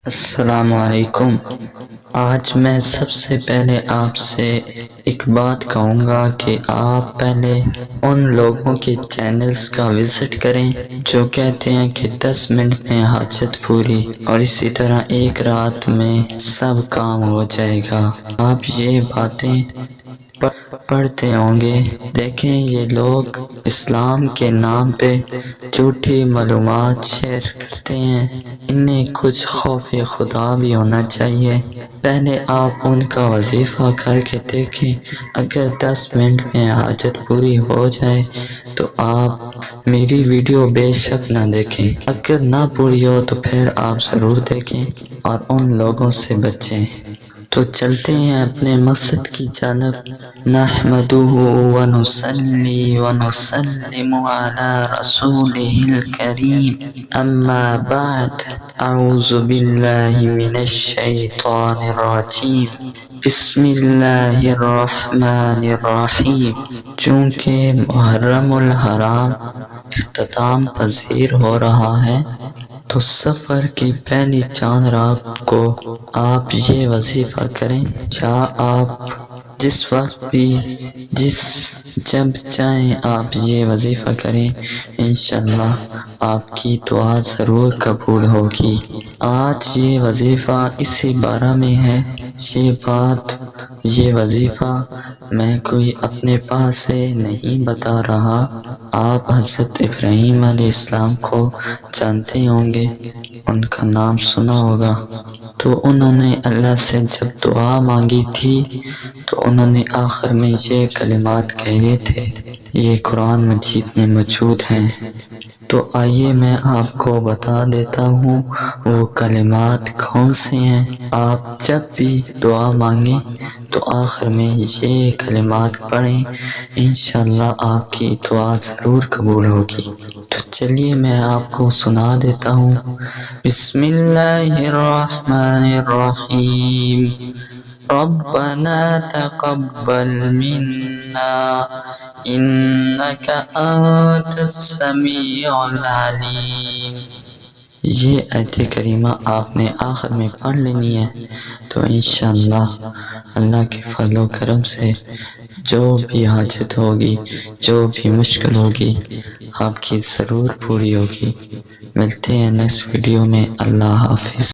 السلام علیکم۔ آج میں سب سے پہلے آپ سے ایک بات کہوں گا کہ آپ پہلے ان لوگوں کے چینلز کا وزٹ کریں جو کہتے ہیں کہ 10 منٹ میں حاجت پوری اور اسی طرح ایک رات میں سب کام ہو جائے گا۔ آپ یہ باتیں پڑھتے ہوں گے۔ دیکھیں، یہ لوگ اسلام کے نام پہ جھوٹی معلومات شیئر کرتے ہیں۔ انہیں کچھ خوف خدا بھی ہونا چاہیے۔ پہلے آپ ان کا وظیفہ کر کے دیکھیں۔ اگر 10 منٹ میں حاجت پوری ہو جائے تو آپ میری ویڈیو بے شک نہ دیکھیں۔ اگر نہ پوری ہو تو پھر آپ ضرور دیکھیں اور ان لوگوں سے بچیں۔ تو چلتے ہیں اپنے مقصد کی جانب۔ نحمدہ ونصلی ونسلم علی رسولہ الکریم، اما بعد، اعوذ باللہ من الشیطان الرجیم، بسم اللہ الرحمن الرحیم۔ چونکہ محرم الحرام اختتام پذیر ہو رہا ہے تو سفر کی پہلی چاند رات کو آپ یہ وظیفہ کریں۔ آپ جس وقت بھی جب چاہیں آپ یہ وظیفہ کریں، انشاءاللہ آپ کی دعا ضرور قبول ہوگی۔ آج یہ وظیفہ اسی بارہ میں ہے۔ یہ وظیفہ میں کوئی اپنے پاس سے نہیں بتا رہا۔ آپ حضرت ابراہیم علیہ السلام کو جانتے ہوں گے، ان کا نام سنا ہوگا۔ تو انہوں نے اللہ سے جب دعا مانگی تھی تو انہوں نے آخر میں یہ کلمات کہے تھے، یہ قرآن مجید میں موجود ہیں۔ تو آئیے میں آپ کو بتا دیتا ہوں وہ کلمات کون سے ہیں۔ آپ جب بھی دعا مانگیں تو آخر میں یہ کلمات پڑھیں، انشاءاللہ آپ کی دعا ضرور قبول ہوگی۔ تو چلیے میں آپ کو سنا دیتا ہوں۔ بسم اللہ الرحمن الرحیم، ربنا تقبل منا انک انت السمیع العلیم۔ یہ آیت کریمہ آپ نے آخر میں پڑھ لینی ہے، تو انشاءاللہ اللہ کے فضل و کرم سے جو بھی حاجت ہوگی، جو بھی مشکل ہوگی، آپ کی ضرور پوری ہوگی۔ ملتے ہیں نیکسٹ ویڈیو میں۔ اللہ حافظ۔